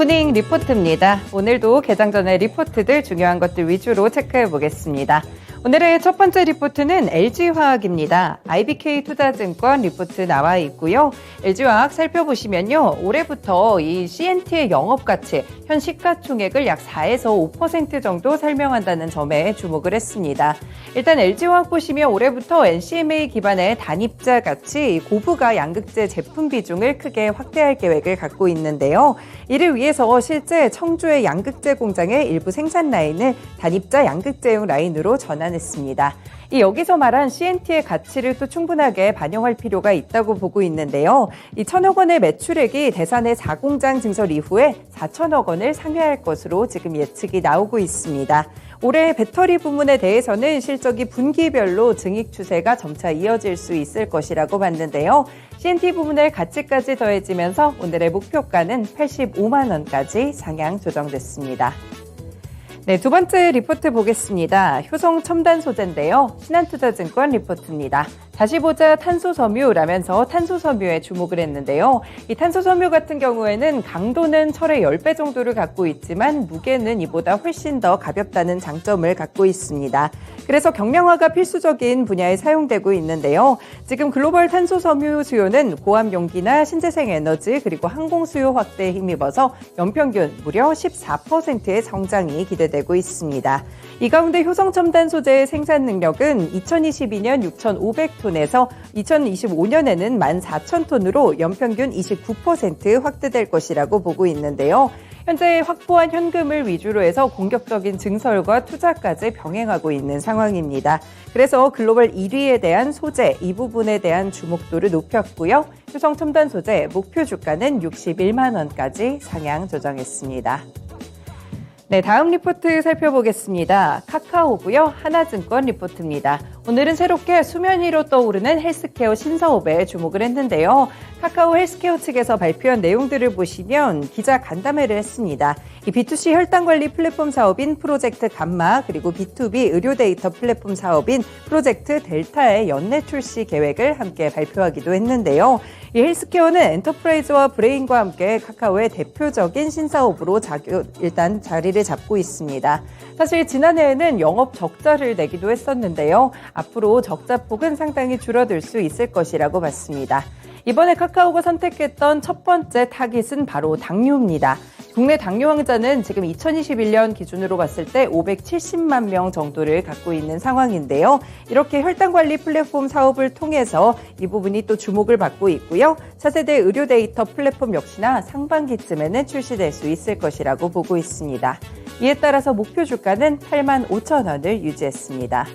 굿모닝 리포트입니다. 오늘도 개장 전에 리포트들 중요한 것들 위주로 체크해 보겠습니다. 오늘의 첫 번째 리포트는 LG화학입니다. IBK투자증권 리포트 나와 있고요. LG화학 살펴보시면요. 올해부터 이 CNT의 영업가치, 현 시가총액을 약 4에서 5% 정도 설명한다는 점에 주목을 했습니다. 일단 LG화학 보시면 올해부터 NCMA 기반의 단입자 가치, 고부가 양극재 제품 비중을 크게 확대할 계획을 갖고 있는데요. 이를 위해서 실제 청주의 양극재 공장의 일부 생산 라인을 단입자 양극재용 라인으로 전환했습니다. 여기서 말한 CNT의 가치를 또 충분하게 반영할 필요가 있다고 보고 있는데요. 이 1,000억 원의 매출액이 대산의 4공장 증설 이후에 4천억 원을 상회할 것으로 지금 예측이 나오고 있습니다. 올해 배터리 부문에 대해서는 실적이 분기별로 증익 추세가 점차 이어질 수 있을 것이라고 봤는데요. CNT 부문의 가치까지 더해지면서 오늘의 목표가는 85만 원까지 상향 조정됐습니다. 네, 두 번째 리포트 보겠습니다. 효성 첨단 소재인데요. 신한투자증권 리포트입니다. 다시 보자 탄소섬유라면서 탄소섬유에 주목을 했는데요. 이 탄소섬유 같은 경우에는 강도는 철의 10배 정도를 갖고 있지만 무게는 이보다 훨씬 더 가볍다는 장점을 갖고 있습니다. 그래서 경량화가 필수적인 분야에 사용되고 있는데요. 지금 글로벌 탄소섬유 수요는 고압 용기나 신재생 에너지 그리고 항공 수요 확대에 힘입어서 연평균 무려 14%의 성장이 기대되고 있습니다. 이 가운데 효성 첨단 소재의 생산 능력은 2022년 6,500톤에서 2025년에는 14,000톤으로 연평균 29% 확대될 것이라고 보고 있는데요. 현재 확보한 현금을 위주로 해서 공격적인 증설과 투자까지 병행하고 있는 상황입니다. 그래서 글로벌 1위에 대한 소재, 이 부분에 대한 주목도를 높였고요. 효성 첨단 소재 목표 주가는 61만 원까지 상향 조정했습니다. 네, 다음 리포트 살펴보겠습니다. 카카오고요. 하나증권 리포트입니다. 오늘은 새롭게 수면 위로 떠오르는 헬스케어 신사업에 주목을 했는데요. 카카오 헬스케어 측에서 발표한 내용들을 보시면 기자 간담회를 했습니다. 이 B2C 혈당관리 플랫폼 사업인 프로젝트 감마 그리고 B2B 의료 데이터 플랫폼 사업인 프로젝트 델타의 연내 출시 계획을 함께 발표하기도 했는데요. 이 헬스케어는 엔터프라이즈와 브레인과 함께 카카오의 대표적인 신사업으로 일단 자리를 잡고 있습니다. 사실 지난해에는 영업 적자를 내기도 했었는데요. 앞으로 적자폭은 상당히 줄어들 수 있을 것이라고 봤습니다. 이번에 카카오가 선택했던 첫 번째 타깃은 바로 당뇨입니다. 국내 당뇨 환자는 지금 2021년 기준으로 봤을 때 570만 명 정도를 갖고 있는 상황인데요. 이렇게 혈당관리 플랫폼 사업을 통해서 이 부분이 또 주목을 받고 있고요. 차세대 의료 데이터 플랫폼 역시나 상반기쯤에는 출시될 수 있을 것이라고 보고 있습니다. 이에 따라서 목표 주가는 8만 5천 원을 유지했습니다.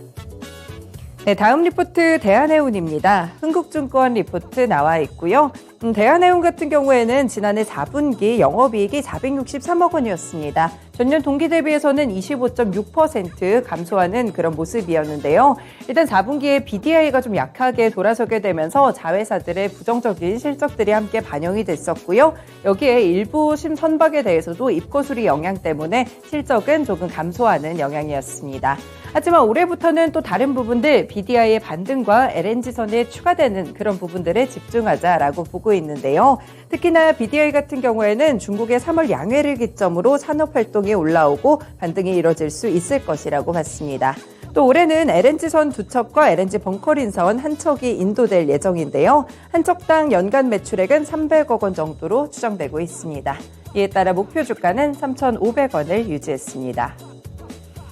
네, 다음 리포트 대한해운입니다. 흥국증권 리포트 나와 있고요. 대한해운 같은 경우에는 지난해 4분기 영업이익이 463억 원이었습니다. 전년 동기 대비해서는 25.6% 감소하는 그런 모습이었는데요. 일단 4분기에 BDI가 좀 약하게 돌아서게 되면서 자회사들의 부정적인 실적들이 함께 반영이 됐었고요. 여기에 일부 선박에 대해서도 입고수리 영향 때문에 실적은 조금 감소하는 영향이었습니다. 하지만 올해부터는 또 다른 부분들 BDI의 반등과 LNG선에 추가되는 그런 부분들에 집중하자라고 보고 있는데요. 특히나 BDI 같은 경우에는 중국의 3월 양회를 기점으로 산업활동이 올라오고 반등이 이뤄질 수 있을 것이라고 봤습니다. 또 올해는 LNG선 2척과 LNG 벙커링선 1척이 인도될 예정인데요. 한 척당 연간 매출액은 300억 원 정도로 추정되고 있습니다. 이에 따라 목표 주가는 3,500원을 유지했습니다.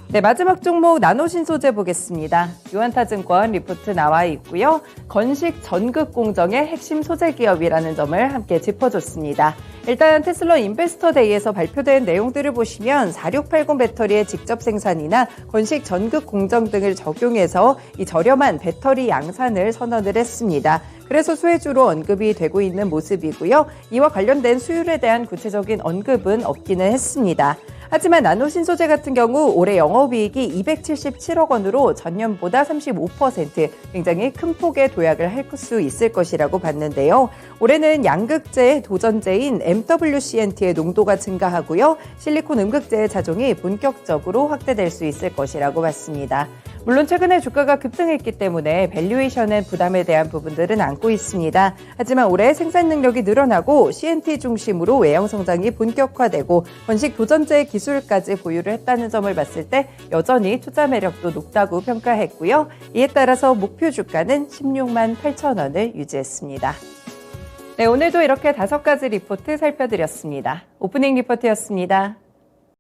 네, 마지막 종목 나노신소재 보겠습니다. 유한타증권 리포트 나와 있고요. 건식 전극 공정의 핵심 소재 기업이라는 점을 함께 짚어줬습니다. 일단 테슬라 인베스터 데이에서 발표된 내용들을 보시면 4680 배터리의 직접 생산이나 건식 전극 공정 등을 적용해서 이 저렴한 배터리 양산을 선언을 했습니다. 그래서 수혜주로 언급이 되고 있는 모습이고요. 이와 관련된 수율에 대한 구체적인 언급은 없기는 했습니다. 하지만 나노신소재 같은 경우 올해 영업이익이 277억 원으로 전년보다 35% 굉장히 큰 폭의 도약을 할 수 있을 것이라고 봤는데요. 올해는 양극재의 도전제인 MWCNT의 농도가 증가하고요. 실리콘 음극재의 차종이 본격적으로 확대될 수 있을 것이라고 봤습니다. 물론 최근에 주가가 급등했기 때문에 밸류에이션의 부담에 대한 부분들은 안고 있습니다. 하지만 올해 생산 능력이 늘어나고 CNT 중심으로 외형 성장이 본격화되고 건식 도전제 기술까지 보유를 했다는 점을 봤을 때 여전히 투자 매력도 높다고 평가했고요. 이에 따라서 목표 주가는 16만 8천 원을 유지했습니다. 네, 오늘도 이렇게 5가지 리포트 살펴드렸습니다. 오프닝 리포트였습니다.